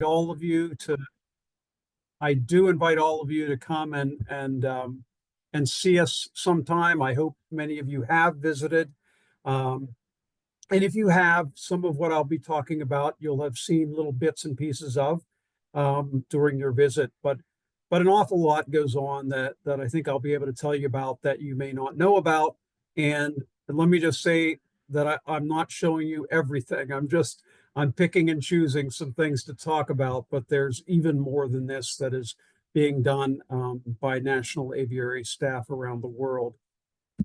all of you to I do invite all of you to come and see us sometime. I hope many of you have visited. Um, and if you have, some of what I'll be talking about, you'll have seen little bits and pieces of during your visit. But an awful lot goes on that I think I'll be able to tell you about that you may not know about. And let me just say that I'm not showing you everything. I'm picking and choosing some things to talk about, but there's even more than this that is being done by national aviary staff around the world.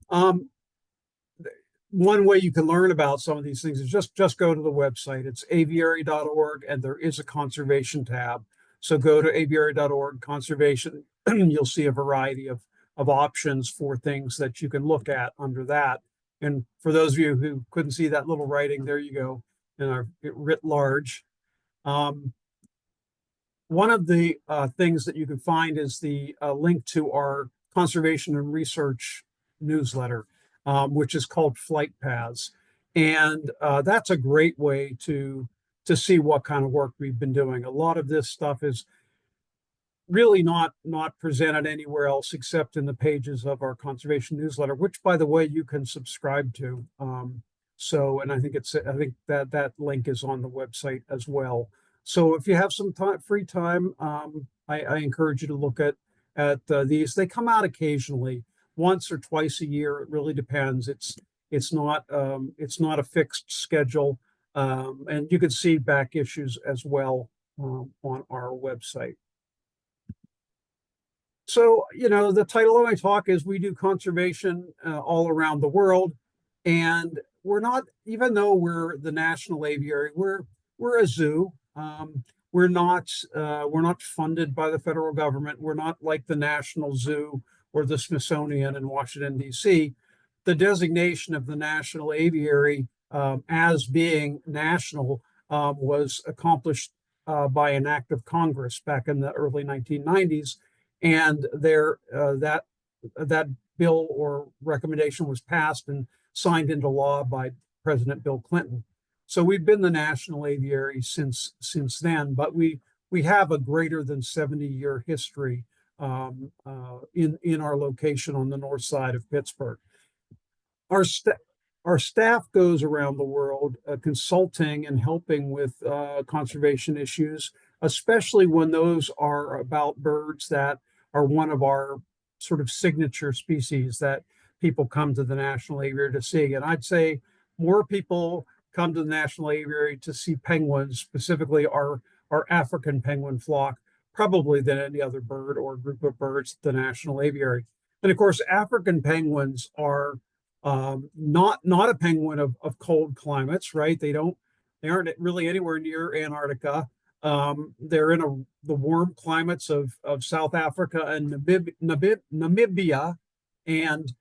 Um, One way you can learn about some of these things is just go to the website. It's aviary.org, and there is a conservation tab. So go to aviary.org, conservation. You'll see a variety of options for things that you can look at under that. And for those of you who couldn't see that little writing, there you go, in our writ large. Um, One of the things that you can find is the link to our conservation and research newsletter, which is called Flight Paths. And that's a great way to see what kind of work we've been doing. A lot of this stuff is really not presented anywhere else except in the pages of our conservation newsletter, which, by the way, you can subscribe to. And I think that link is on the website as well. So if you have some free time, I encourage you to look at these. They come out occasionally, once or twice a year. It really depends. It's not a fixed schedule, and you can see back issues as well on our website. So, the title of my talk is We Do Conservation All Around the World. And we're not, even though we're the national aviary, we're a zoo. We're not funded by the federal government. We're not like the National Zoo or the Smithsonian in Washington, D.C. The designation of the national aviary as being national was accomplished by an act of Congress back in the early 1990s. And that bill or recommendation was passed and signed into law by President Bill Clinton. So we've been the national aviary since then, but we have a greater than 70-year history in our location on the north side of Pittsburgh. Our our staff goes around the world consulting and helping with conservation issues, especially when those are about birds that are one of our sort of signature species that people come to the National Aviary to see. And I'd say more people come to the National Aviary to see penguins, specifically our African penguin flock, probably than any other bird or group of birds at the National Aviary. And of course, African penguins are not a penguin of cold climates, right? They aren't really anywhere near Antarctica. They're in the warm climates of South Africa and Namibia. And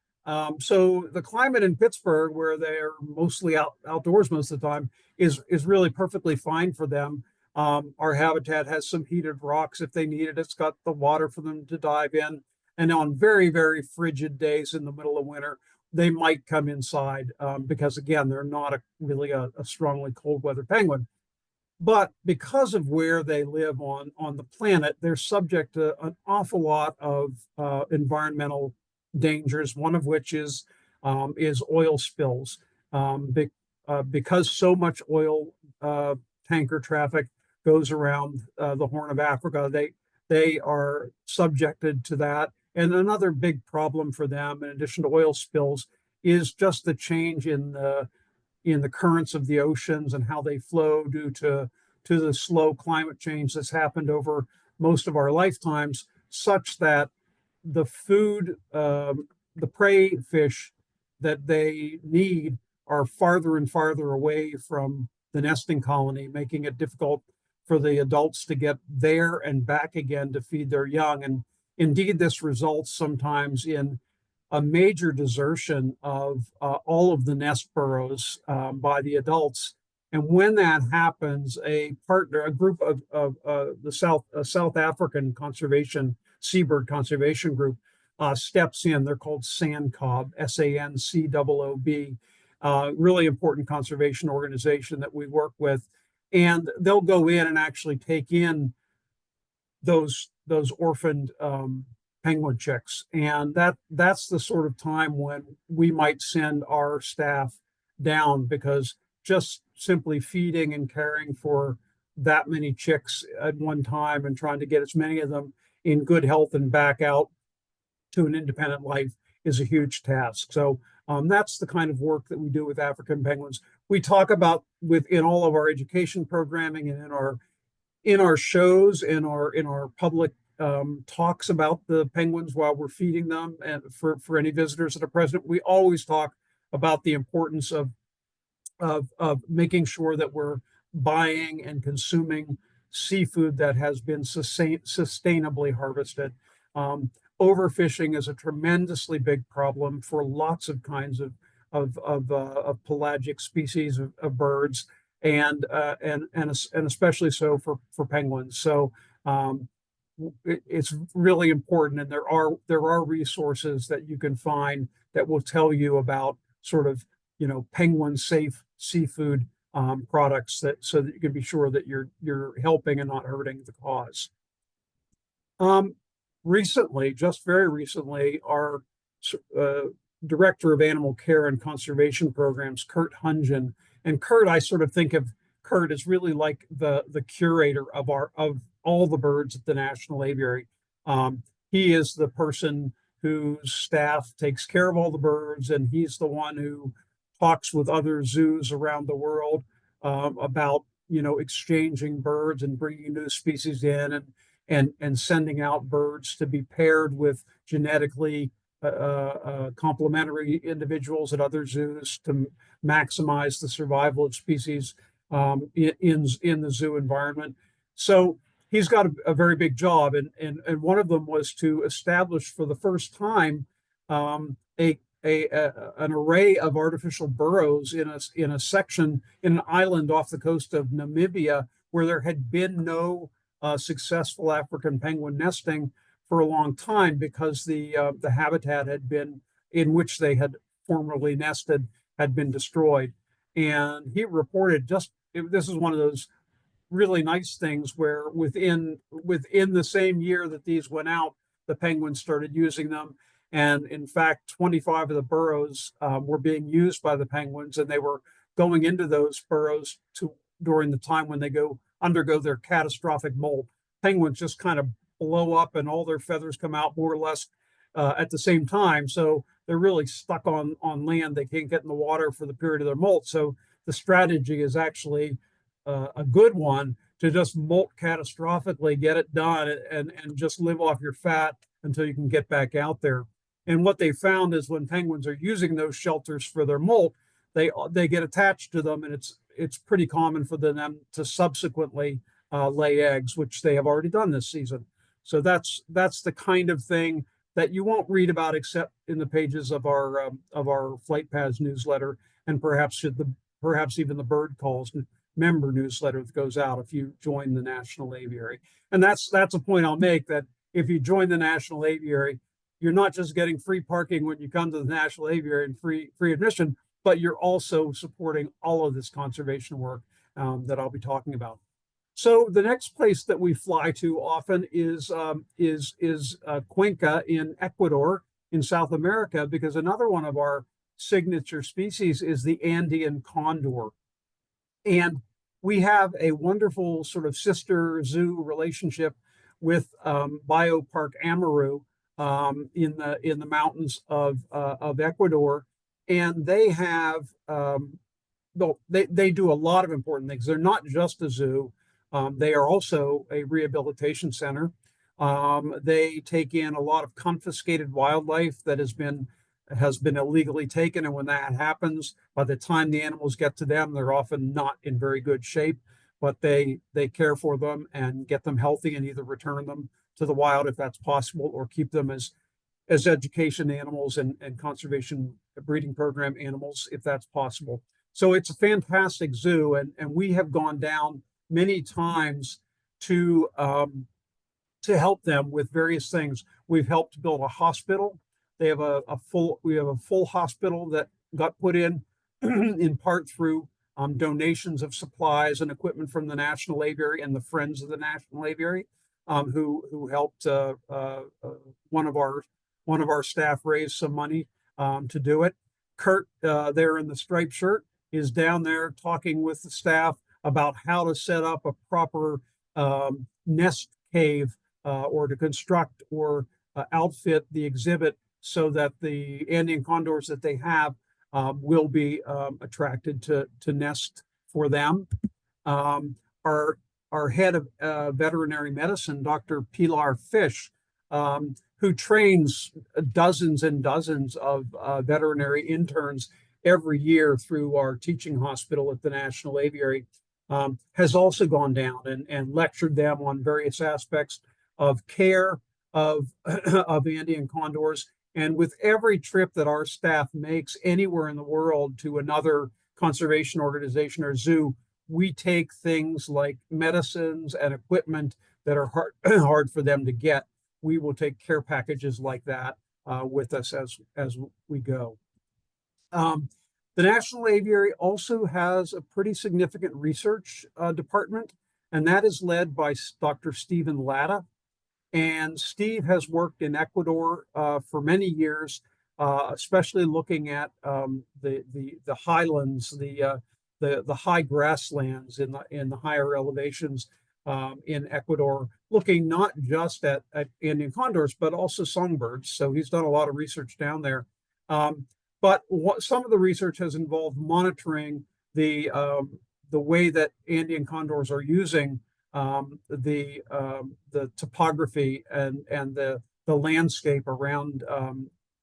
so the climate in Pittsburgh, where they're mostly outdoors most of the time, is really perfectly fine for them. Our habitat has some heated rocks if they need it. It's got the water for them to dive in. And on very, very frigid days in the middle of winter, they might come inside because, again, they're not really a strongly cold weather penguin. But because of where they live on the planet, they're subject to an awful lot of environmental dangers, one of which is oil spills. Because so much oil tanker traffic goes around the Horn of Africa, they are subjected to that. And another big problem for them, in addition to oil spills, is just the change in the currents of the oceans and how they flow due to the slow climate change that's happened over most of our lifetimes, such that the food, the prey fish that they need are farther and farther away from the nesting colony, making it difficult for the adults to get there and back again to feed their young. And indeed, this results sometimes in a major desertion of all of the nest burrows by the adults. And when that happens, a group of the South African conservation, seabird conservation group, steps in. They're called SANCOB, SANCOOB, really important conservation organization that we work with. and they'll go in and actually take in those orphaned penguin chicks, and that's the sort of time when we might send our staff down, because just simply feeding and caring for that many chicks at one time and trying to get as many of them in good health and back out to an independent life is a huge task. So that's the kind of work that we do with African penguins. We talk about within all of our education programming and in our shows, in our public talks about the penguins while we're feeding them, and for any visitors that are present, we always talk about the importance of making sure that we're buying and consuming seafood that has been sustainably harvested. Overfishing is a tremendously big problem for lots of kinds of pelagic species of birds, and especially so for penguins. So it's really important, and there are resources that you can find that will tell you about sort of penguin safe seafood products, that so that you can be sure that you're helping and not hurting the cause. Recently, just very recently, our uh, director of animal care and conservation programs, Kurt Hungen, and Kurt, I sort of think of Kurt as really like the curator of all the birds at the National Aviary. He is the person whose staff takes care of all the birds, and he's the one who talks with other zoos around the world about exchanging birds and bringing new species in, and sending out birds to be paired with genetically complementary individuals at other zoos to maximize the survival of species in the zoo environment. So he's got a very big job, and one of them was to establish for the first time an array of artificial burrows in a section in an island off the coast of Namibia, where there had been no successful African penguin nesting for a long time, because the habitat had been in which they had formerly nested had been destroyed. And he reported this is one of those really nice things where within the same year that these went out, the penguins started using them. And in fact, 25 of the burrows were being used by the penguins, and they were going into those burrows during the time when they undergo their catastrophic molt. Penguins just kind of blow up and all their feathers come out more or less at the same time. So they're really stuck on land. They can't get in the water for the period of their molt. So the strategy is actually a good one, to just molt catastrophically, get it done, and just live off your fat until you can get back out there. And what they found is when penguins are using those shelters for their molt, they get attached to them, and it's pretty common for them to subsequently lay eggs, which they have already done this season. So that's the kind of thing that you won't read about except in the pages of our Flight Paths newsletter, and perhaps even the Bird Calls member newsletter that goes out if you join the National Aviary. And that's a point I'll make, that if you join the National Aviary, you're not just getting free parking when you come to the National Aviary and free admission, but you're also supporting all of this conservation work that I'll be talking about. So the next place that we fly to often is Cuenca in Ecuador, in South America, because another one of our signature species is the Andean condor. And we have a wonderful sort of sister zoo relationship with Biopark Amaru in the mountains of Ecuador, and they have they do a lot of important things. They're not just a zoo; they are also a rehabilitation center. They take in a lot of confiscated wildlife that has been illegally taken, and when that happens, by the time the animals get to them, they're often not in very good shape. But they care for them and get them healthy, and either return them to the wild if that's possible, or keep them as education animals and conservation breeding program animals if that's possible. So it's a fantastic zoo, and we have gone down many times to help them with various things. We've helped build a hospital. They have we have a full hospital that got put in in part through donations of supplies and equipment from the National Aviary and the Friends of the National Aviary, who helped one of our staff raise some money to do it. Kurt, there in the striped shirt, is down there talking with the staff about how to set up a proper nest cave or to construct or outfit the exhibit so that the Andean condors that they have will be attracted to nest for them. Our head of veterinary medicine, Dr. Pilar Fish, who trains dozens and dozens of veterinary interns every year through our teaching hospital at the National Aviary, has also gone down and lectured them on various aspects of care of Andean condors. And with every trip that our staff makes anywhere in the world to another conservation organization or zoo, we take things like medicines and equipment that are hard for them to get. We will take care packages like that with us as we go. The National Aviary also has a pretty significant research department, and that is led by Dr. Stephen Latta. And Steve has worked in Ecuador for many years, especially looking at the highlands, the high grasslands in the higher elevations in Ecuador, looking not just at Andean condors but also songbirds. So he's done a lot of research down there. But some of the research has involved monitoring the way that Andean condors are using the topography and the landscape around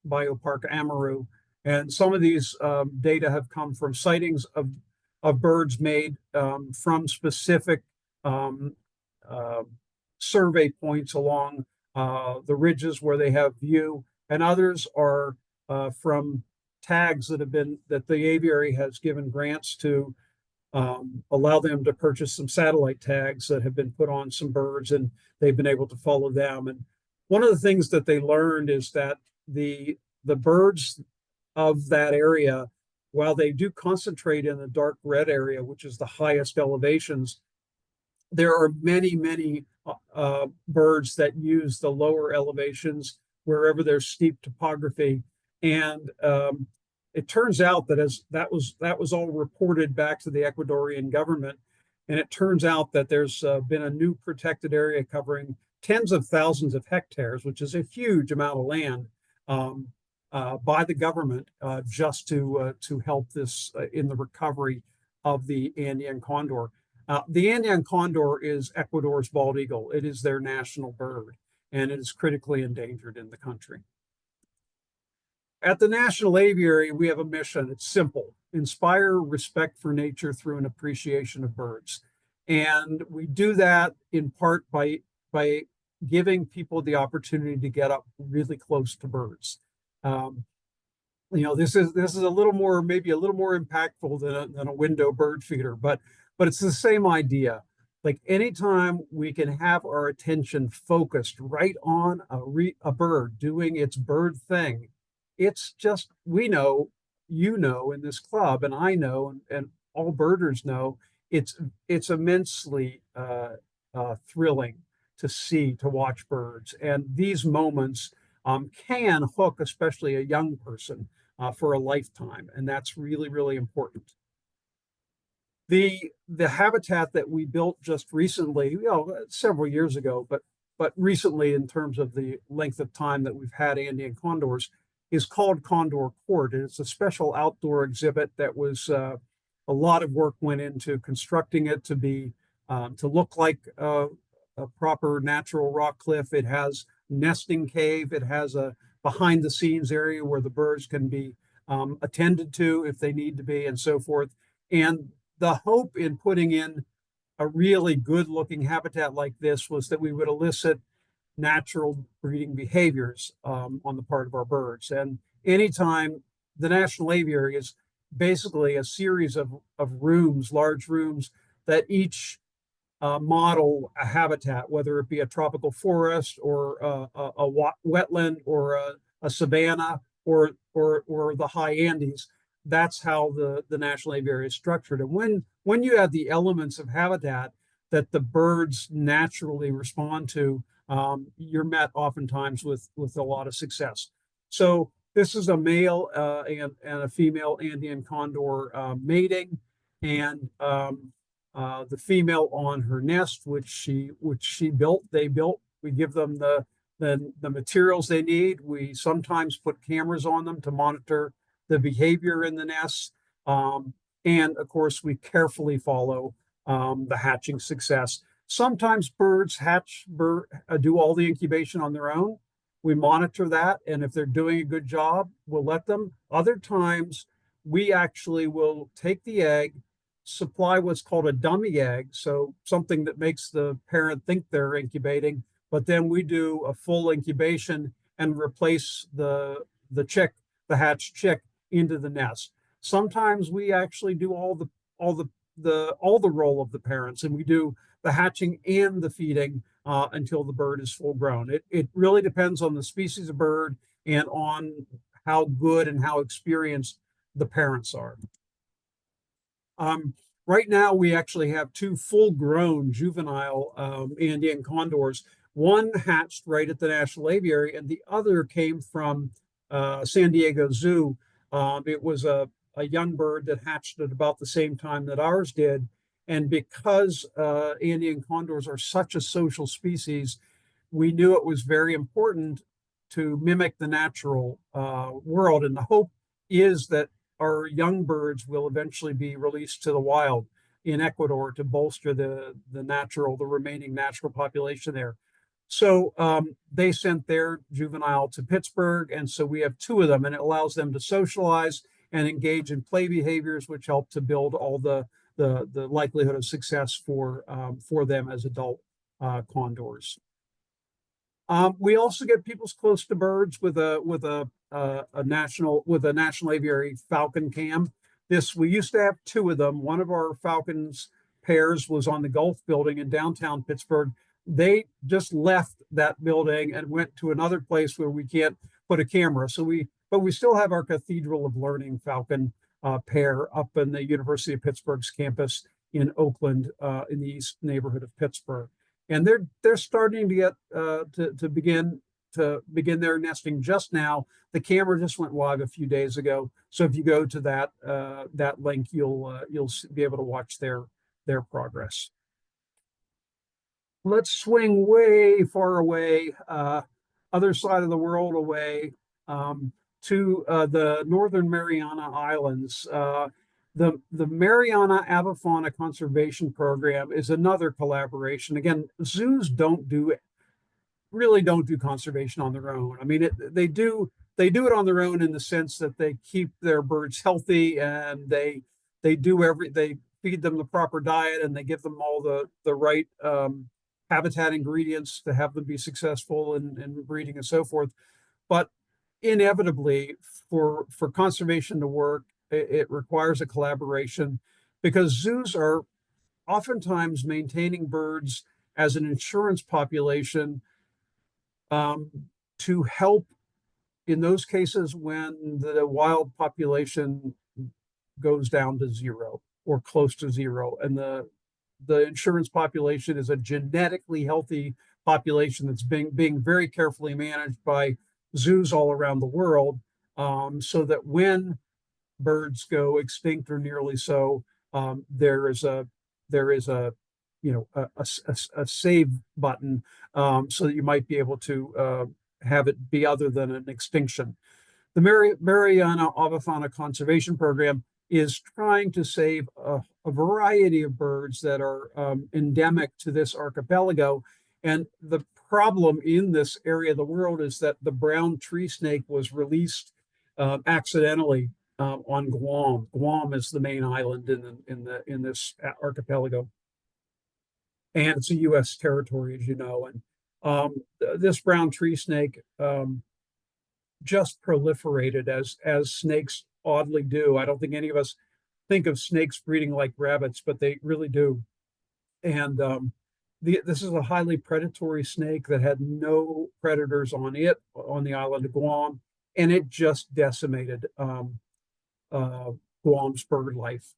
Biopark Amaru. And some of these data have come from sightings of birds made from specific survey points along the ridges where they have view, and others are from tags that the aviary has given grants to allow them to purchase some satellite tags that have been put on some birds, and they've been able to follow them. And one of the things that they learned is that the birds of that area, while they do concentrate in the dark red area, which is the highest elevations, there are many, many birds that use the lower elevations wherever there's steep topography. And it turns out that that was all reported back to the Ecuadorian government, and it turns out that there's been a new protected area covering tens of thousands of hectares, which is a huge amount of land, by the government just to help this in the recovery of the Andean condor. The Andean condor is Ecuador's bald eagle. It is their national bird, and it is critically endangered in the country. At the National Aviary, we have a mission. It's simple: inspire respect for nature through an appreciation of birds. And we do that in part by giving people the opportunity to get up really close to birds. This is a little more, maybe a little more impactful than a window bird feeder, but it's the same idea. Like, anytime we can have our attention focused right on a bird doing its bird thing, it's just, we know, you know, in this club, and I know, and all birders know, it's immensely thrilling to watch birds. And these moments can hook, especially a young person, for a lifetime, and that's really, really important. The habitat that we built just recently, several years ago, but recently in terms of the length of time that we've had Andean condors, is called Condor Court. And it's a special outdoor exhibit that was a lot of work went into constructing it to look like a proper natural rock cliff. It has nesting cave. It has a behind the scenes area where the birds can be attended to if they need to be, and so forth. And the hope in putting in a really good looking habitat like this was that we would elicit natural breeding behaviors on the part of our birds. And anytime, the National Aviary is basically a series of rooms, large rooms, that each model a habitat, whether it be a tropical forest or a wetland or a savanna or the high Andes. that's how the national aviary is structured. And when you have the elements of habitat that the birds naturally respond to, you're met oftentimes with a lot of success. So this is a male and a female Andean condor mating, and the female on her nest, which she built, they built. We give them the materials they need. We sometimes put cameras on them to monitor the behavior in the nests. And of course, we carefully follow the hatching success. Sometimes birds do all the incubation on their own. We monitor that, and if they're doing a good job, we'll let them. Other times, we actually will take the egg, supply what's called a dummy egg, so something that makes the parent think they're incubating, but then we do a full incubation and replace the hatched chick into the nest. Sometimes we actually do all the role of the parents, and we do the hatching and the feeding until the bird is full grown. It really depends on the species of bird and on how good and how experienced the parents are. Right now, we actually have two full-grown juvenile Andean condors. One hatched right at the National Aviary, and the other came from San Diego Zoo. It was a young bird that hatched at about the same time that ours did. And because Andean condors are such a social species, we knew it was very important to mimic the natural world. And the hope is that our young birds will eventually be released to the wild in Ecuador to bolster the remaining natural population there. So they sent their juvenile to Pittsburgh, and so we have two of them, and it allows them to socialize and engage in play behaviors, which help to build all the likelihood of success for them as adult condors. We also get people's close to birds with a national aviary falcon cam. We used to have two of them. One of our falcons pairs was on the Gulf building in downtown Pittsburgh. They just left that building and went to another place where we can't put a camera. But we still have our Cathedral of Learning falcon pair up in the University of Pittsburgh's campus in Oakland, in the east neighborhood of Pittsburgh. And they're starting to get to begin their nesting just now. The camera just went live a few days ago, so if you go to that link, you'll be able to watch their progress. Let's swing way far away, other side of the world away, to the Northern Mariana Islands. The Mariana Avifauna Conservation Program is another collaboration. Again, zoos really don't do conservation on their own. I mean, they do it on their own in the sense that they keep their birds healthy, and they feed them the proper diet, and they give them all the right habitat ingredients to have them be successful in breeding and so forth. But inevitably, for conservation to work, it requires a collaboration, because zoos are oftentimes maintaining birds as an insurance population to help in those cases when the wild population goes down to zero or close to zero, and the insurance population is a genetically healthy population that's being very carefully managed by zoos all around the world, so that when birds go extinct or nearly so, there is a save button, so that you might be able to have it be other than an extinction. The Mariana Avifauna Conservation Program is trying to save a variety of birds that are endemic to this archipelago. And the problem in this area of the world is that the brown tree snake was released accidentally on Guam. Guam is the main island in this archipelago, and it's a U.S. territory, as you know. And this brown tree snake just proliferated as snakes oddly do. I don't think any of us think of snakes breeding like rabbits, but they really do. And this is a highly predatory snake that had no predators on the island of Guam, and it just decimated Guam's bird life.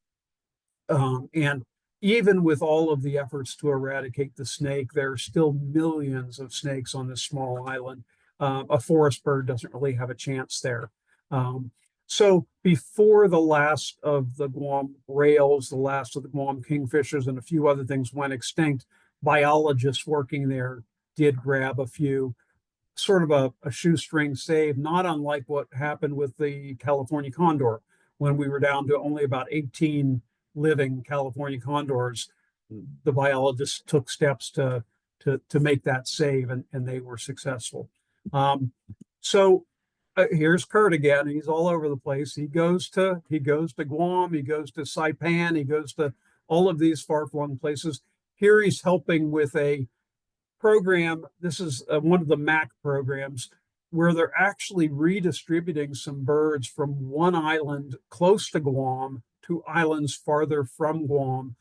And even with all of the efforts to eradicate the snake, there are still millions of snakes on this small island. A forest bird doesn't really have a chance there. Um, so before the last of the Guam rails, the last of the Guam kingfishers, and a few other things went extinct, biologists working there did grab a few, sort of a shoestring save, not unlike what happened with the California condor when we were down to only about 18 living California condors. The biologists took steps to make that save, and they were successful. So here's Kurt again. He's all over the place. He goes to Guam. He goes to Saipan. He goes to all of these far-flung places. Here he's helping with a program. This is one of the MAC programs where they're actually redistributing some birds from one island close to Guam to islands farther from Guam,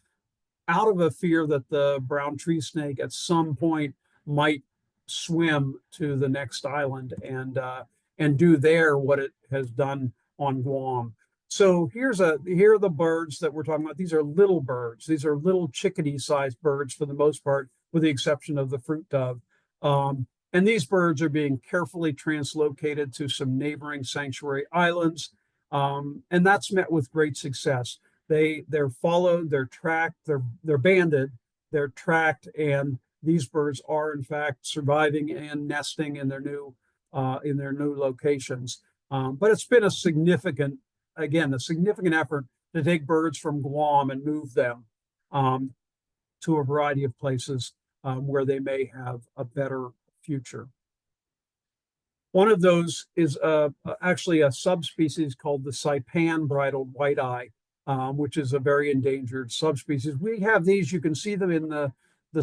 out of a fear that the brown tree snake at some point might swim to the next island and do there what it has done on Guam. So here are the birds that we're talking about. These are little birds. These are little chickadee-sized birds for the most part, with the exception of the fruit dove. And these birds are being carefully translocated to some neighboring sanctuary islands, and that's met with great success. They're followed, they're tracked, they're banded, they're tracked, and these birds are in fact surviving and nesting in their new locations. But it's been a significant effort to take birds from Guam and move them to a variety of places where they may have a better future. One of those is actually a subspecies called the Saipan bridled white-eye, which is a very endangered subspecies. We have these, you can see them in the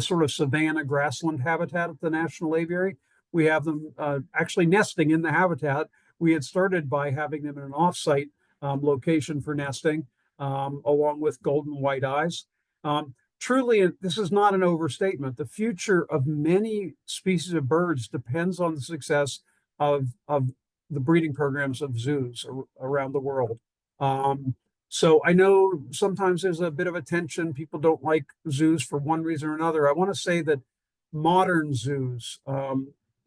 sort of savanna grassland habitat at the National Aviary. We have them actually nesting in the habitat. We had started by having them in an offsite location for nesting, along with golden white-eyes. Truly, this is not an overstatement. The future of many species of birds depends on the success of the breeding programs of zoos around the world. So I know sometimes there's a bit of a tension. People don't like zoos for one reason or another. I want to say that modern zoos,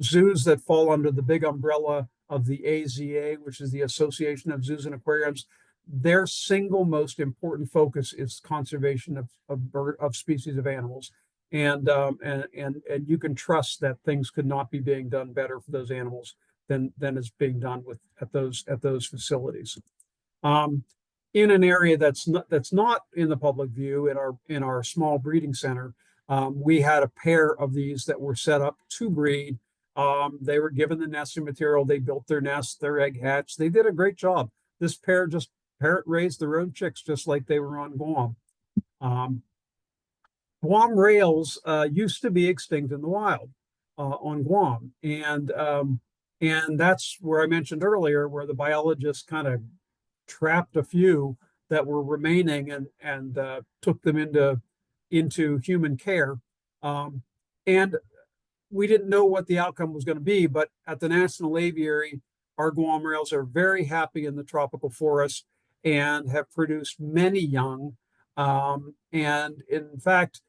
zoos that fall under the big umbrella of the AZA, which is the Association of Zoos and Aquariums, their single most important focus is conservation of species of animals, and you can trust that things could not be being done better for those animals than is being done at those facilities. In an area that's not in the public view, in our small breeding center, we had a pair of these that were set up to breed. They were given the nesting material. They built their nest, their egg hatch. They did a great job. This pair just parrot raised their own chicks just like they were on Guam. Guam rails used to be extinct in the wild on Guam, and that's where I mentioned earlier where the biologists kind of trapped a few that were remaining and took them into human care. And we didn't know what the outcome was going to be, but at the National Aviary, our Guam rails are very happy in the tropical forest and have produced many young. And in fact,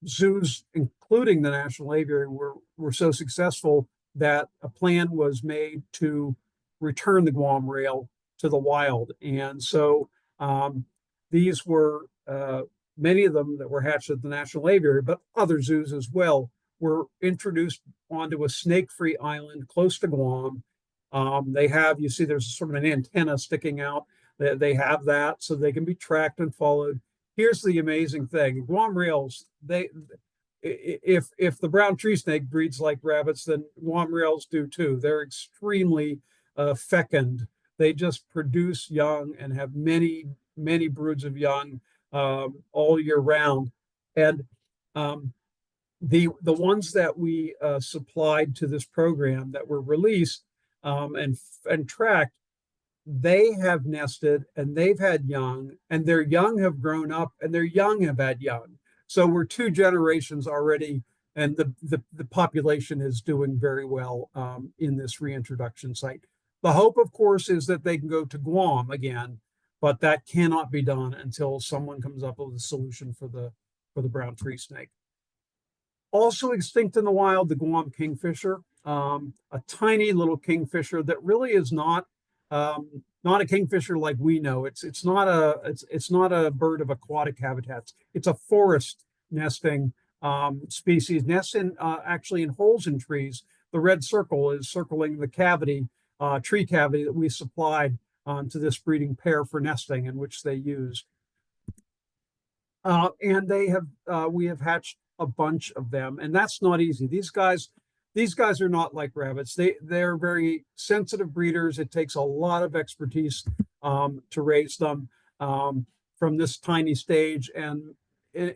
zoos, including the National Aviary, were so successful that a plan was made to return the Guam rail to the wild. And so these were many of them that were hatched at the National Aviary, but other zoos as well, were introduced onto a snake-free island close to Guam. You see there's sort of an antenna sticking out. They have that so they can be tracked and followed. Here's the amazing thing. Guam rails, if the brown tree snake breeds like rabbits, then Guam rails do too. They're extremely fecund. They just produce young and have many, many broods of young all year round. And the ones that we supplied to this program that were released and tracked, they have nested and they've had young, and their young have grown up and their young have had young. So we're 2 generations already, and the population is doing very well in this reintroduction site. The hope, of course, is that they can go to Guam again, but that cannot be done until someone comes up with a solution for the brown tree snake. Also extinct in the wild, the Guam kingfisher, a tiny little kingfisher that really is not a kingfisher like we know. It's not a bird of aquatic habitats. It's a forest nesting species. Nests in actually in holes in trees. The red circle is circling the cavity, tree cavity that we supplied to this breeding pair for nesting, in which they use. And we have hatched a bunch of them, and that's not easy. These guys are not like rabbits. They're very sensitive breeders. It takes a lot of expertise to raise them from this tiny stage, and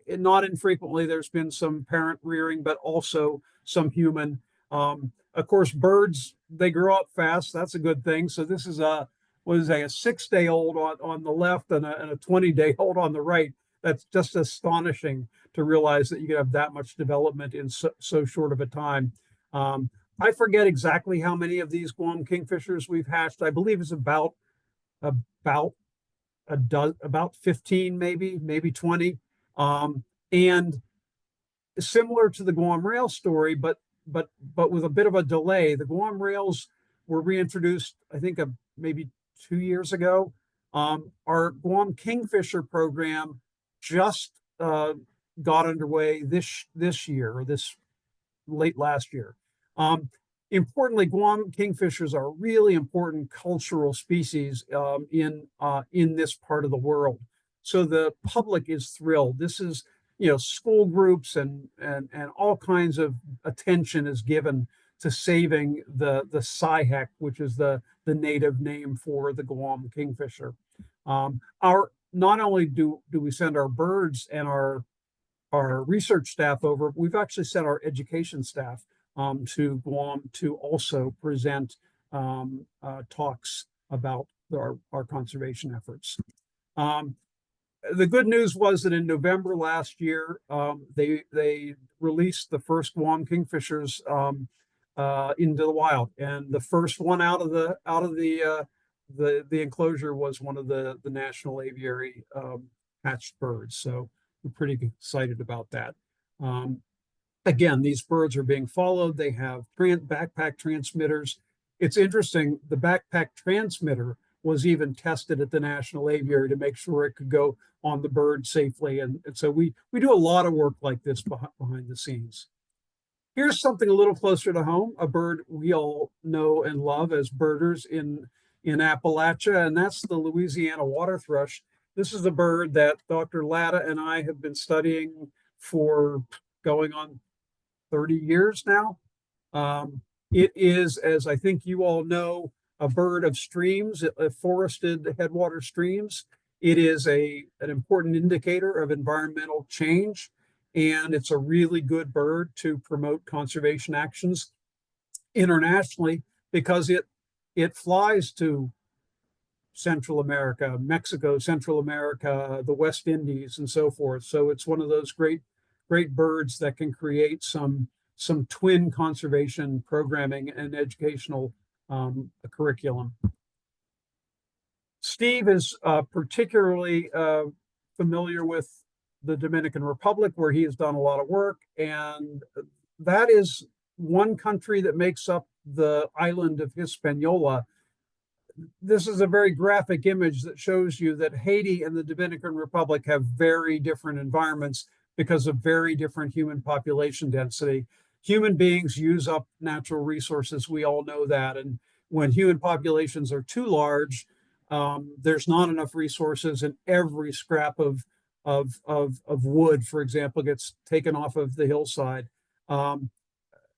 not infrequently there's been some parent rearing, but also some human. Of course, birds, they grow up fast. That's a good thing. So this is a 6-day old on the left and a 20-day old on the right. That's just astonishing to realize that you can have that much development in so short of a time. I forget exactly how many of these Guam kingfishers we've hatched. I believe it's about about 15, maybe 20. And similar to the Guam rail story, but with a bit of a delay. The Guam rails were reintroduced, I think, maybe 2 years ago. Our Guam kingfisher program just got underway this year, or this late last year. Importantly, Guam kingfishers are a really important cultural species in this part of the world. So the public is thrilled. This is, school groups and all kinds of attention is given to saving the Sihek, which is the native name for the Guam kingfisher. Not only do we send our birds and our research staff over, we've actually sent our education staff to Guam to also present talks about our conservation efforts. The good news was that in November last year, they released the first Guam kingfishers into the wild, and the first one out of the enclosure was one of the national aviary hatched birds. So we're pretty excited about that. Again, these birds are being followed. They have backpack transmitters. It's interesting, the backpack transmitter was even tested at the National Aviary to make sure it could go on the bird safely. And so we do a lot of work like this behind the scenes. Here's something a little closer to home, a bird we all know and love as birders in Appalachia, and that's the Louisiana water thrush. This is a bird that Dr. Latta and I have been studying for going on 30 years now. It is, as I think you all know, a bird of streams, forested headwater streams. It is an important indicator of environmental change, and it's a really good bird to promote conservation actions internationally because it flies to Central America, Mexico, Central America, the West Indies, and so forth. So it's one of those great birds that can create some twin conservation programming and educational curriculum. Steve is particularly familiar with the Dominican Republic, where he has done a lot of work, and that is one country that makes up the island of Hispaniola. This is a very graphic image that shows you that Haiti and the Dominican Republic have very different environments because of very different human population density. Human beings use up natural resources. We all know that. And when human populations are too large, there's not enough resources, and every scrap of wood, for example, gets taken off of the hillside.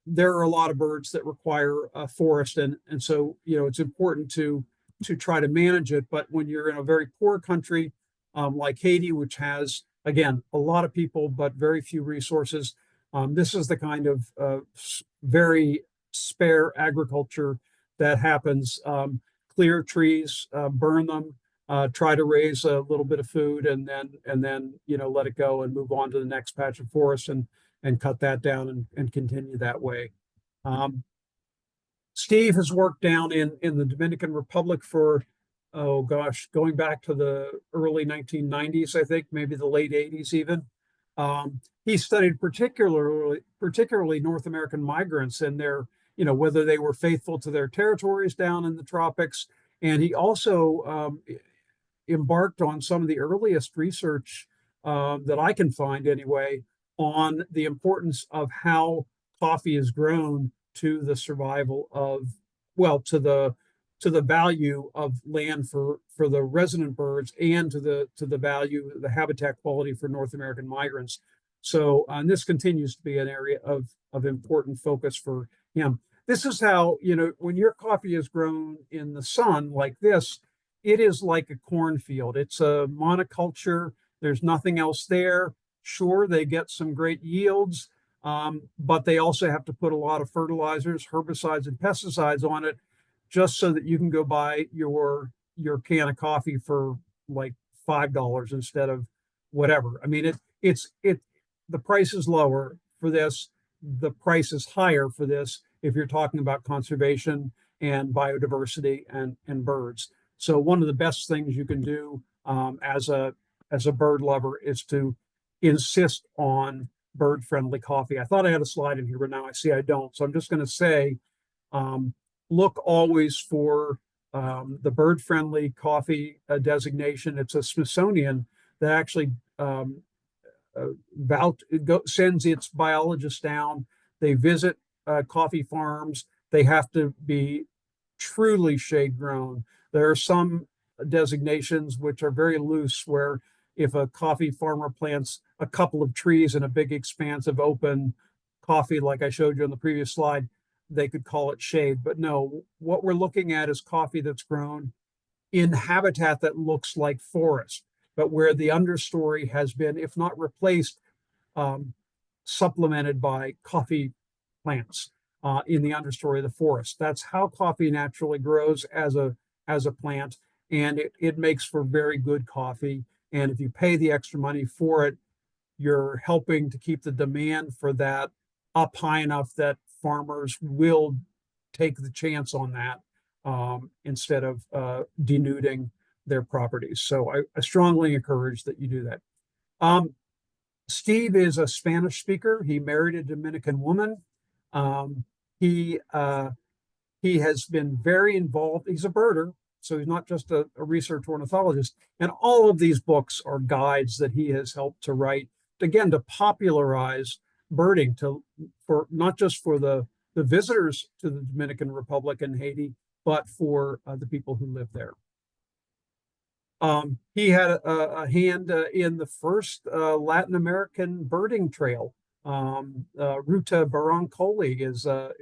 There are a lot of birds that require a forest, and so it's important to try to manage it. But when you're in a very poor country like Haiti, which has, again, a lot of people but very few resources, this is the kind of very spare agriculture that happens. Clear trees, burn them, try to raise a little bit of food, and then let it go and move on to the next patch of forest and cut that down and continue that way. Steve has worked down in the Dominican Republic for, oh gosh, going back to the early 1990s, I think, maybe the late 80s even. He studied particularly North American migrants and their, whether they were faithful to their territories down in the tropics. And he also embarked on some of the earliest research that I can find anyway on the importance of how coffee is grown to the survival of, well, to the value of land for the resident birds and to the value, the habitat quality for North American migrants. So this continues to be an area of important focus for him. This is how, when your coffee is grown in the sun like this, it is like a cornfield. It's a monoculture. There's nothing else there. Sure, they get some great yields, but they also have to put a lot of fertilizers, herbicides, and pesticides on it just so that you can go buy your can of coffee for like $5 instead of whatever. I mean, the price is lower for this. The price is higher for this if you're talking about conservation and biodiversity and birds. So one of the best things you can do as a bird lover is to insist on bird-friendly coffee. I thought I had a slide in here, but now I see I don't. So I'm just going to say, look always for the bird-friendly coffee designation. It's a Smithsonian that actually sends its biologists down. They visit coffee farms. They have to be truly shade grown. There are some designations which are very loose, where if a coffee farmer plants a couple of trees in a big expanse of open coffee, like I showed you on the previous slide, they could call it shade. But no, what we're looking at is coffee that's grown in habitat that looks like forest, but where the understory has been, if not replaced, supplemented by coffee plants in the understory of the forest. That's how coffee naturally grows as a plant, and it makes for very good coffee. And if you pay the extra money for it, you're helping to keep the demand for that up high enough that farmers will take the chance on that instead of denuding their properties. So I strongly encourage that you do that. Steve is a Spanish speaker. He married a Dominican woman. He has been very involved. He's a birder, so he's not just a research ornithologist. And all of these books are guides that he has helped to write, again, to popularize birding, for not just for the visitors to the Dominican Republic and Haiti, but for the people who live there. He had a hand in the first Latin American birding trail. Ruta Barrancolli is a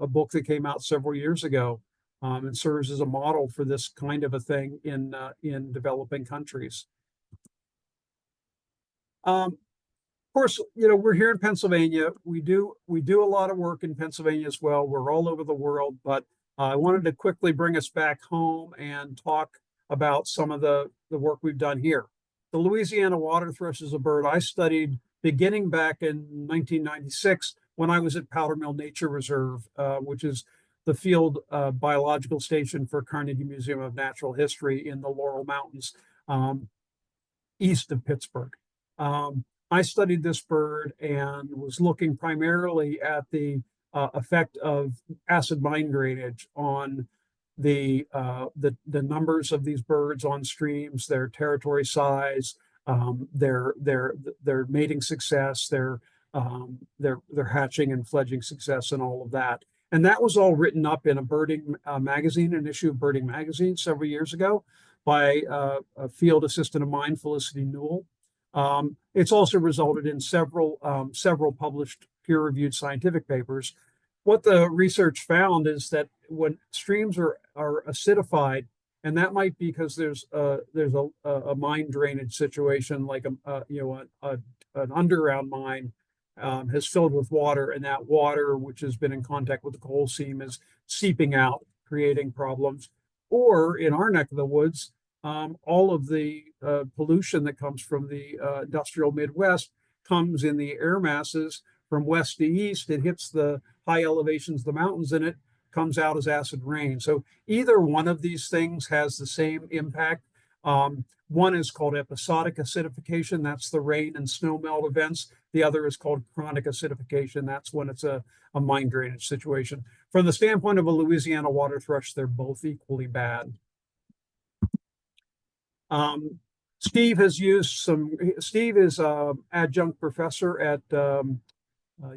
book that came out several years ago and serves as a model for this kind of a thing in developing countries. Of course, we're here in Pennsylvania. We do a lot of work in Pennsylvania as well. We're all over the world, but I wanted to quickly bring us back home and talk about some of the work we've done here. The Louisiana water thrush is a bird I studied beginning back in 1996 when I was at Powder Mill Nature Reserve, which is the field biological station for Carnegie Museum of Natural History in the Laurel Mountains, east of Pittsburgh. I studied this bird and was looking primarily at the effect of acid mine drainage on the numbers of these birds on streams, their territory size, their mating success, their hatching and fledging success, and all of that. And that was all written up in a birding magazine, an issue of Birding Magazine several years ago by a field assistant of mine, Felicity Newell. It's also resulted in several published peer-reviewed scientific papers. What the research found is that when streams are acidified, and that might be because there's a mine drainage situation, like an underground mine has filled with water, and that water, which has been in contact with the coal seam, is seeping out, creating problems. Or in our neck of the woods, all of the pollution that comes from the industrial Midwest comes in the air masses from west to east, it hits the high elevations, the mountains, and it comes out as acid rain. So either one of these things has the same impact. One is called episodic acidification. That's the rain and snow melt events. The other is called chronic acidification. That's when it's a mine drainage situation. From the standpoint of a Louisiana water thrush, they're both equally bad. Steve is an adjunct professor at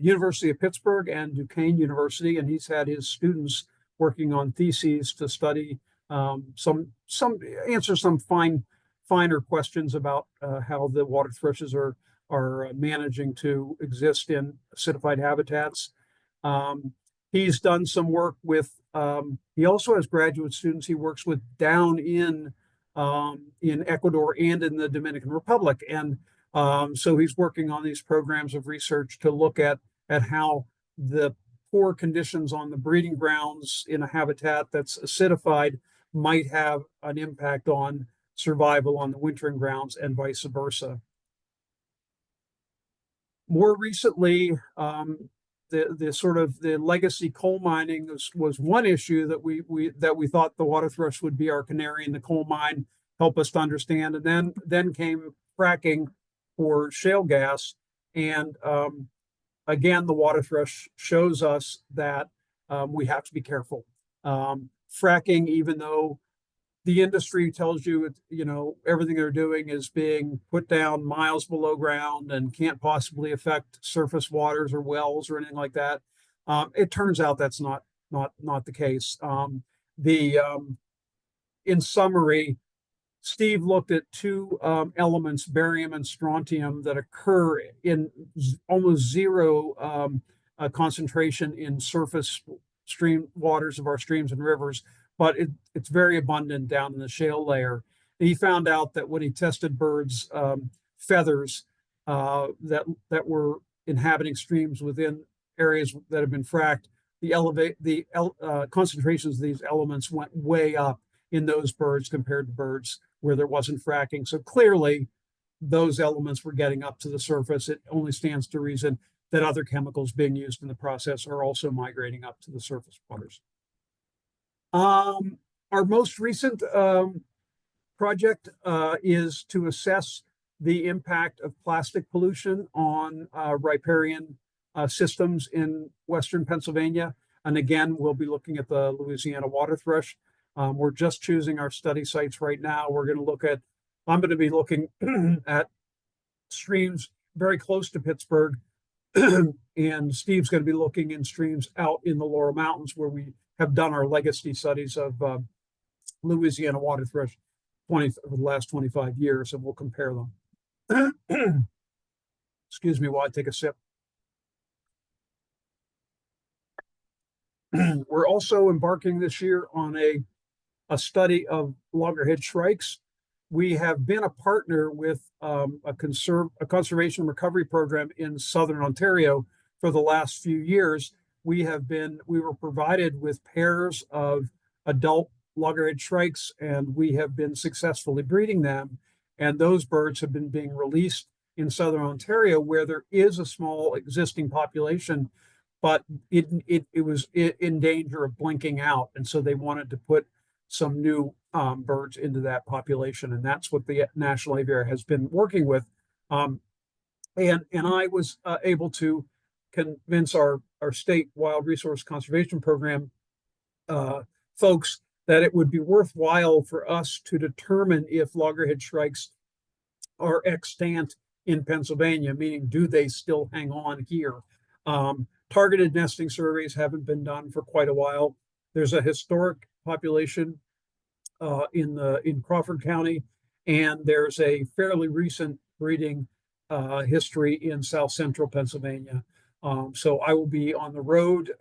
University of Pittsburgh and Duquesne University, and he's had his students working on theses to study answer some finer questions about how the water thrushes are managing to exist in acidified habitats. He's done some work with. He also has graduate students he works with down in Ecuador and in the Dominican Republic, and so he's working on these programs of research to look at how the poor conditions on the breeding grounds in a habitat that's acidified might have an impact on survival on the wintering grounds and vice versa. More recently, the legacy coal mining was one issue that we thought the water thrush would be our canary in the coal mine, help us to understand, and then came fracking for shale gas, and again the water thrush shows us that we have to be careful. Fracking, even though the industry tells you everything they're doing is being put down miles below ground and can't possibly affect surface waters or wells or anything like that, it turns out that's not the case. In summary, Steve looked at two elements, barium and strontium, that occur in almost zero concentration in surface stream waters of our streams and rivers, but it's very abundant down in the shale layer. And he found out that when he tested birds' feathers that were inhabiting streams within areas that have been fracked, the concentrations of these elements went way up in those birds compared to birds where there wasn't fracking. So clearly, those elements were getting up to the surface. It only stands to reason that other chemicals being used in the process are also migrating up to the surface waters. Our most recent project is to assess the impact of plastic pollution on riparian systems in western Pennsylvania. And again, we'll be looking at the Louisiana water thrush. We're just choosing our study sites right now. I'm going to be looking at streams very close to Pittsburgh, and Steve's going to be looking in streams out in the Laurel Mountains where we have done our legacy studies of Louisiana water thrush for the last 25 years, and we'll compare them. Excuse me while I take a sip. We're also embarking this year on a study of loggerhead shrikes. We have been a partner with a conservation recovery program in southern Ontario for the last few years. We were provided with pairs of adult loggerhead shrikes, and we have been successfully breeding them. And those birds have been being released in southern Ontario, where there is a small existing population, but it was in danger of blinking out. And so they wanted to put some new birds into that population, and that's what the National Aviary has been working with. And I was able to convince our state wild resource conservation program folks that it would be worthwhile for us to determine if loggerhead shrikes are extant in Pennsylvania, meaning do they still hang on here? Targeted nesting surveys haven't been done for quite a while. There's a historic population in Crawford County, and there's a fairly recent breeding history in south central Pennsylvania. So I will be on the road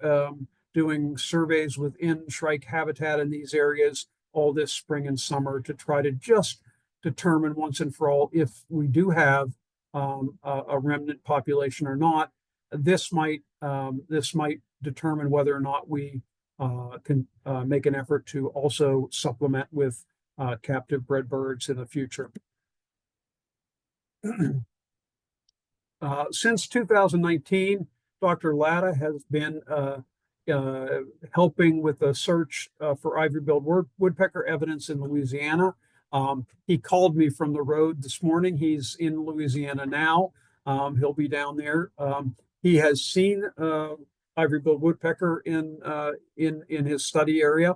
doing surveys within shrike habitat in these areas all this spring and summer to try to just determine once and for all if we do have a remnant population or not. This might determine whether or not we can make an effort to also supplement with captive bred birds in the future. Since 2019, Dr. Latta has been helping with the search for ivory-billed woodpecker evidence in Louisiana. He called me from the road this morning. He's in Louisiana now. He'll be down there. He has seen ivory-billed woodpecker in his study area.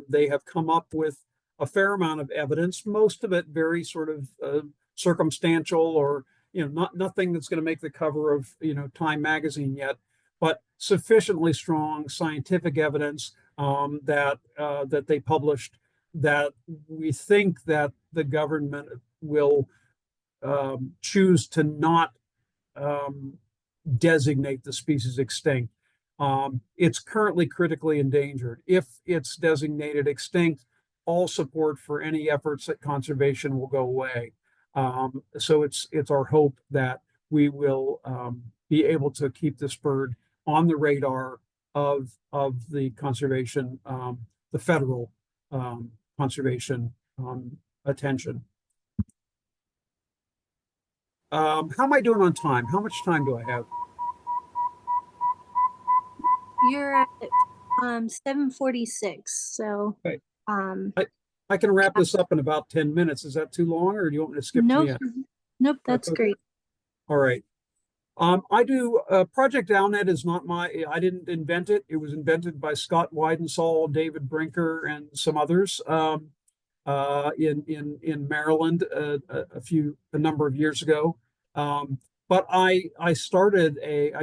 They have come up with a fair amount of evidence, most of it very sort of circumstantial, or nothing that's going to make the cover of Time magazine yet, but sufficiently strong scientific evidence that they published, that we think that the government will choose to not designate the species extinct. It's currently critically endangered. If it's designated extinct, all support for any efforts at conservation will go away. So it's our hope that we will be able to keep this bird on the radar of the conservation, the federal conservation attention. How am I doing on time? How much time do I have? You're at 7:46, so okay. I can wrap this up in about 10 minutes. Is that too long, or do you want me to skip nope, to the end? Nope, that's okay. great. All right. I do Project Owlnet is not I didn't invent it. It was invented by Scott Weidensaul, David Brinker, and some others in Maryland a number of years ago. But I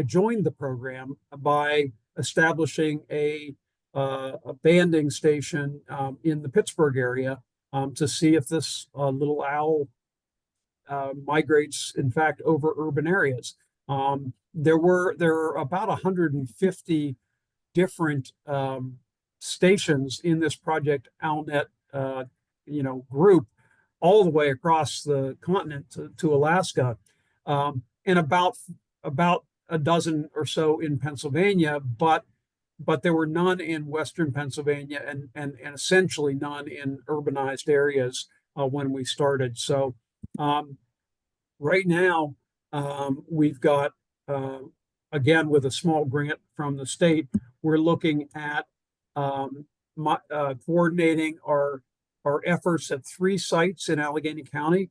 joined the program by establishing a banding station in the Pittsburgh area to see if this little owl migrates, in fact, over urban areas. There are about 150 different stations in this Project Owlnet group, all the way across the continent to Alaska, and about a dozen or so in Pennsylvania, but there were none in Western Pennsylvania and essentially none in urbanized areas when we started. So right now, we've got, again, with a small grant from the state, we're looking at coordinating our efforts at 3 sites in Allegheny County,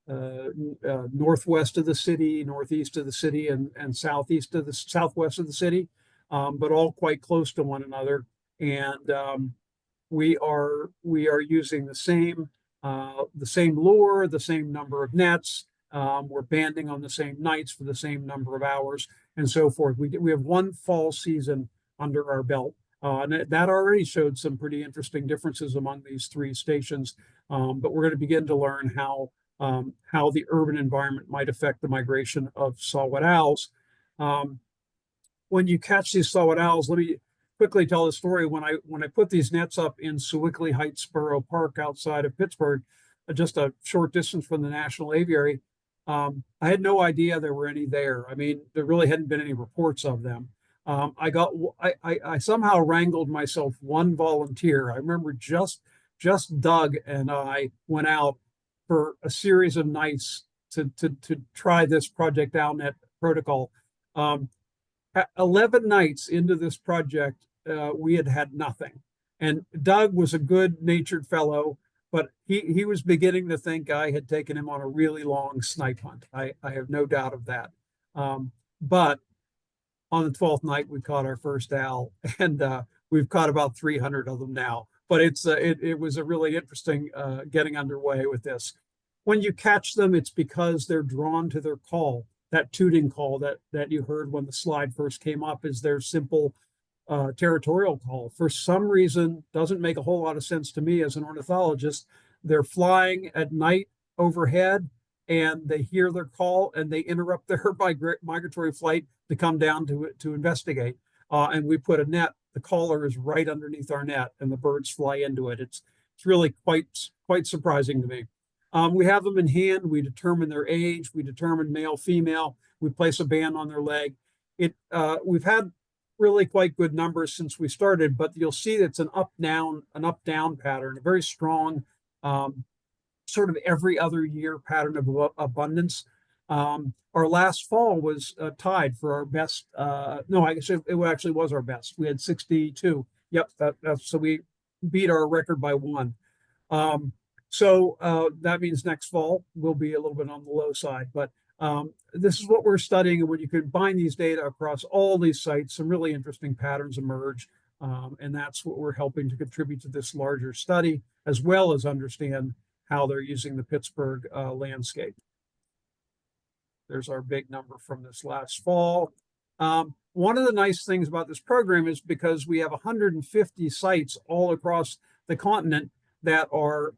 northwest of the city, northeast of the city, and southwest of the city, but all quite close to one another. And we are using the same lure, the same number of nets. We're banding on the same nights for the same number of hours, and so forth. We have 1 fall season under our belt. And that already showed some pretty interesting differences among these 3 stations. But we're going to begin to learn how the urban environment might affect the migration of saw-whet owls. When you catch these saw-whet owls, let me quickly tell the story. When I put these nets up in Sewickley Heights Borough Park outside of Pittsburgh, just a short distance from the National Aviary, I had no idea there were any there. I mean, there really hadn't been any reports of them. I somehow wrangled myself 1 volunteer. I remember just Doug and I went out for a series of nights to try this Project Owlnet protocol. 11 nights into this project, we had nothing. And Doug was a good-natured fellow, but he was beginning to think I had taken him on a really long snipe hunt. I have no doubt of that. But on the 12th night, we caught our first owl, and we've caught about 300 of them now. But it was a really interesting getting underway with this. When you catch them, it's because they're drawn to their call. That tooting call that you heard when the slide first came up is their simple territorial call. For some reason, doesn't make a whole lot of sense to me as an ornithologist. They're flying at night overhead, and they hear their call, and they interrupt their migratory flight to come down to investigate. And we put a net. The caller is right underneath our net, and the birds fly into it. It's really quite surprising to me. We have them in hand. We determine their age. We determine male, female. We place a band on their leg. We've had really quite good numbers since we started, but you'll see that it's an up-down pattern, a very strong sort of every other year pattern of abundance. Our last fall was tied for our best. No, I guess it actually was our best. We had 62. Yep, so we beat our record by one. That means next fall will be a little bit on the low side, but this is what we're studying. And when you combine these data across all these sites, some really interesting patterns emerge. And that's what we're helping to contribute to this larger study, as well as understand how they're using the Pittsburgh landscape. There's our big number from this last fall. One of the nice things about this program is because we have 150 sites all across the continent that are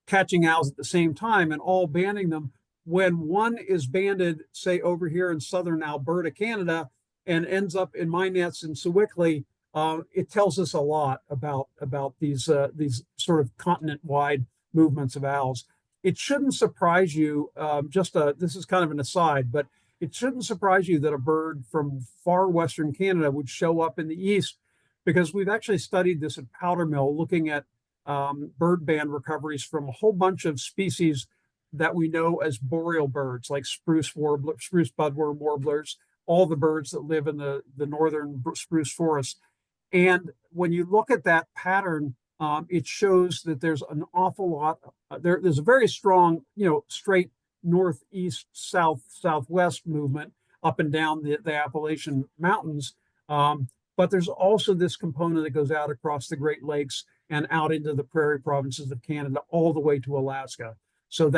catching owls at the same time and all banding them. When one is banded, say over here in southern Alberta, Canada, and ends up in my nets in Sewickley, it tells us a lot about these sort of continent-wide movements of owls. It shouldn't surprise you, this is kind of an aside, but it shouldn't surprise you that a bird from far western Canada would show up in the east, because we've actually studied this at Powdermill, looking at bird band recoveries from a whole bunch of species that we know as boreal birds, like spruce budworm warblers, all the birds that live in the northern spruce forest. And when you look at that pattern, it shows that there's an awful lot. There's a very strong, straight northeast, southwest movement up and down the Appalachian Mountains. But there's also this component that goes out across the Great Lakes and out into the prairie provinces of Canada, all the way to Alaska. So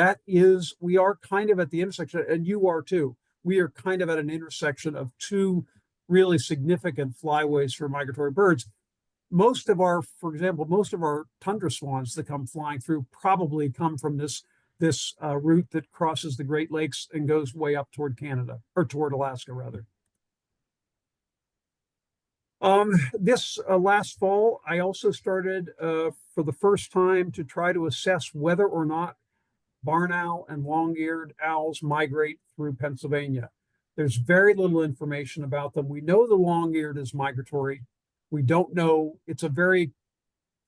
we are kind of at the intersection, and you are too. We are kind of at an intersection of two really significant flyways for migratory birds. For example, most of our tundra swans that come flying through probably come from this route that crosses the Great Lakes and goes way up toward Canada, or toward Alaska, rather. This last fall, I also started for the first time to try to assess whether or not barn owl and long-eared owls migrate through Pennsylvania. There's very little information about them. We know the long-eared is migratory. We don't know, it's a very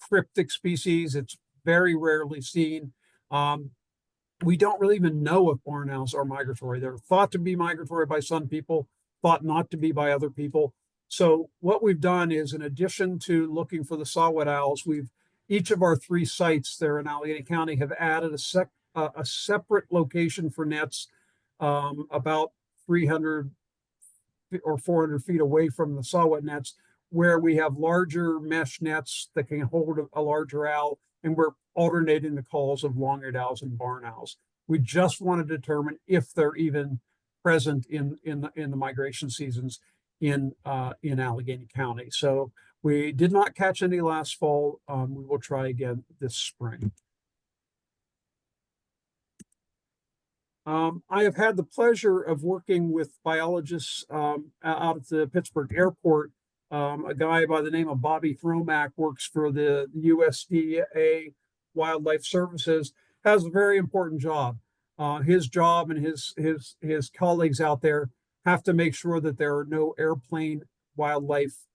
cryptic species. It's very rarely seen. We don't really even know if barn owls are migratory. They're thought to be migratory by some people, thought not to be by other people. So what we've done is, in addition to looking for the saw-whet owls, each of our 3 sites there in Allegheny County have added a separate location for nets about 300 or 400 feet away from the saw-whet nets, where we have larger mesh nets that can hold a larger owl, and we're alternating the calls of long-eared owls and barn owls. We just want to determine if they're even present in the migration seasons in Allegheny County. So we did not catch any last fall. We will try again this spring. I have had the pleasure of working with biologists out at the Pittsburgh airport. A guy by the name of Bobby Thromack works for the USDA Wildlife Services, has a very important job. His job and his colleagues out there have to make sure that there are no airplane wildlife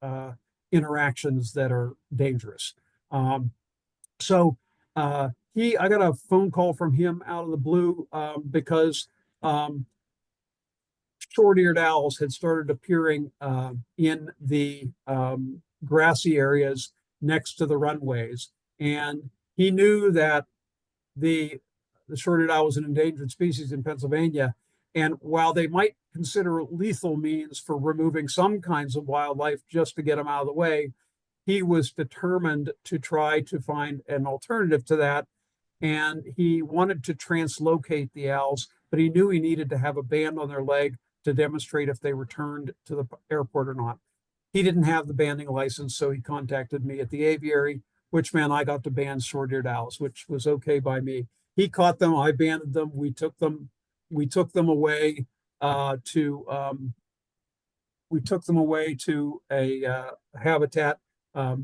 interactions that are dangerous. I got a phone call from him out of the blue because short-eared owls had started appearing in the grassy areas next to the runways. And he knew that the short-eared owl was an endangered species in Pennsylvania. And while they might consider lethal means for removing some kinds of wildlife just to get them out of the way, he was determined to try to find an alternative to that. And he wanted to translocate the owls, but he knew he needed to have a band on their leg to demonstrate if they returned to the airport or not. He didn't have the banding license, so he contacted me at the aviary, which meant I got to band short-eared owls, which was okay by me. He caught them, I banded them, we took them away to a habitat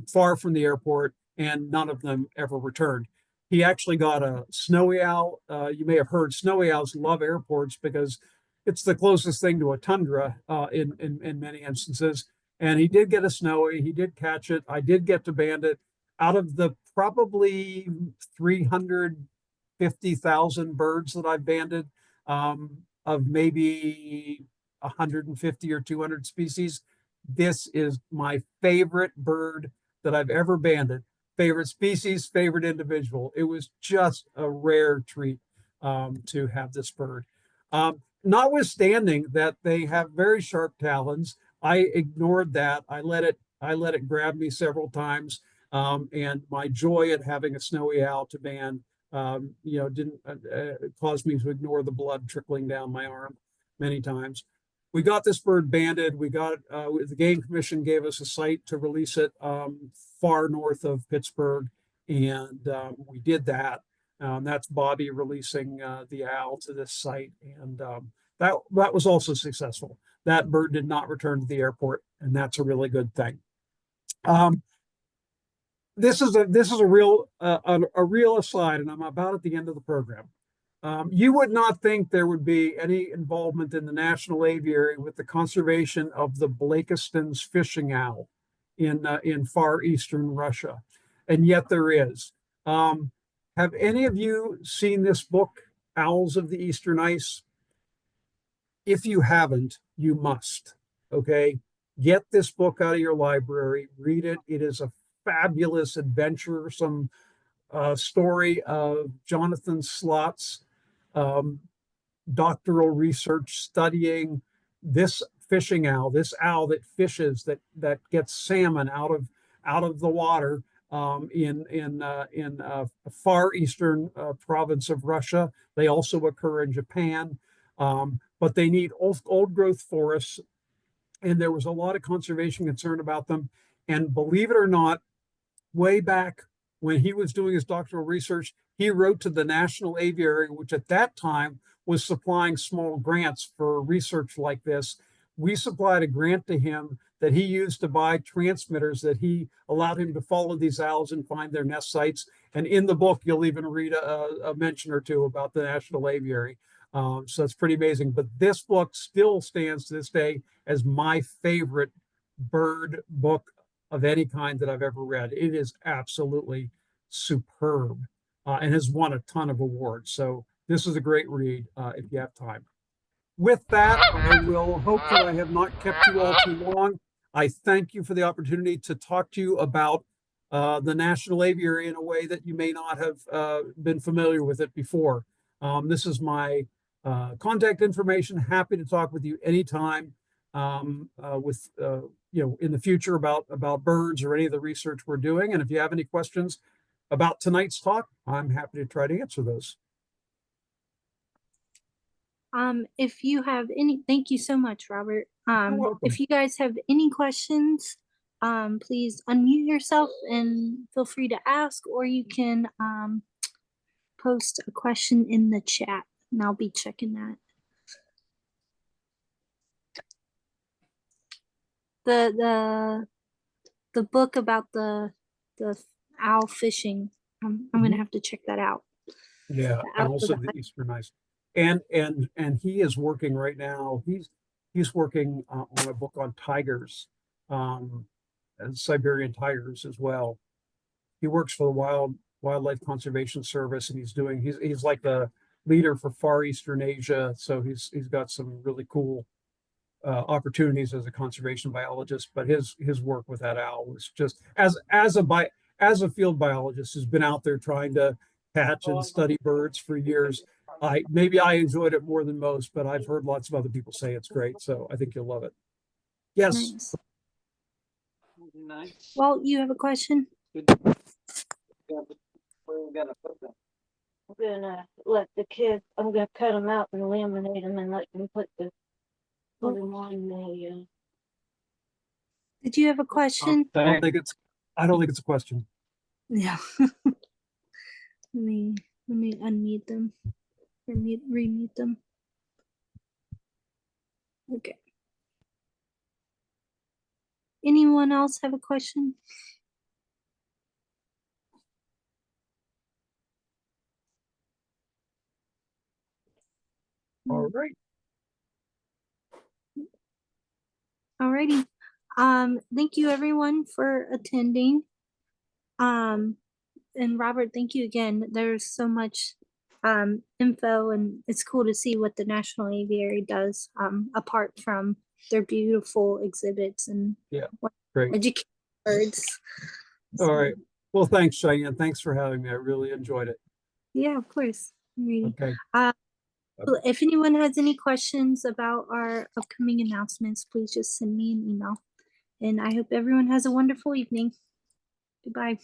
far from the airport, and none of them ever returned. He actually got a snowy owl. You may have heard snowy owls love airports because it's the closest thing to a tundra in many instances. And he did get a snowy. He did catch it. I did get to band it. Out of the probably 300 50,000 birds that I've banded, of maybe 150 or 200 species. This is my favorite bird that I've ever banded. Favorite species, favorite individual. It was just a rare treat to have this bird. Notwithstanding that they have very sharp talons, I ignored that. I let it grab me several times, and my joy at having a snowy owl to band, didn't cause me to ignore the blood trickling down my arm many times. We got this bird banded. The Game Commission gave us a site to release it far north of Pittsburgh, and we did that. That's Bobby releasing the owl to this site, and that was also successful. That bird did not return to the airport, and that's a really good thing. This is a real aside, and I'm about at the end of the program. You would not think there would be any involvement in the National Aviary with the conservation of the Blakiston's fishing owl in far eastern Russia, and yet there is. Have any of you seen this book, Owls of the Eastern Ice? If you haven't, you must. Okay, get this book out of your library, read it. It is a fabulous, adventuresome story of Jonathan Slott's doctoral research studying this fishing owl, this owl that fishes, that gets salmon out of the water in far eastern province of Russia. They also occur in Japan, but they need old growth forests, and there was a lot of conservation concern about them. And believe it or not, way back when he was doing his doctoral research, he wrote to the National Aviary, which at that time was supplying small grants for research like this. We supplied a grant to him that he used to buy transmitters that he allowed him to follow these owls and find their nest sites. And in the book, you'll even read a mention or two about the National Aviary. So that's pretty amazing. But this book still stands to this day as my favorite bird book of any kind that I've ever read. It is absolutely superb and has won a ton of awards. So this is a great read if you have time. With that, I will hope that I have not kept you all too long. I thank you for the opportunity to talk to you about the National Aviary in a way that you may not have been familiar with it before. This is my contact information. Happy to talk with you anytime in the future about birds or any of the research we're doing. And if you have any questions about tonight's talk, I'm happy to try to answer those. If you have any, thank you so much, Robert. You're welcome. If you guys have any questions, please unmute yourself and feel free to ask, or you can post a question in the chat, and I'll be checking that. The book about the owl fishing, I'm gonna have to check that out. Yeah, and also the Eastern Ice. And he is working right now. He's working on a book on tigers, and Siberian tigers as well. He works for the Wildlife Conservation Service, and he's like the leader for Far Eastern Asia. So he's got some really cool opportunities as a conservation biologist. But his work with that owl was just as a field biologist who's been out there trying to catch and study birds for years. Maybe I enjoyed it more than most, but I've heard lots of other people say it's great. So I think you'll love it. Yes. Nice. Well, you have a question? I'm gonna let the kids, I'm gonna cut them out and laminate them and let them put them on the. Did you have a question? I don't think it's a question. Yeah. Let me unmute them or remute them. Okay. Anyone else have a question? All right. Alrighty. Thank you everyone for attending. And Robert, thank you again. There's so much info, and it's cool to see what the National Aviary does, apart from their beautiful exhibits and Yeah, what great. educate birds. All right. Well, thanks, Cheyenne. Thanks for having me. I really enjoyed it. Yeah, of course. Alrighty. Okay. Well, if anyone has any questions about our upcoming announcements, please just send me an email. And I hope everyone has a wonderful evening. Goodbye.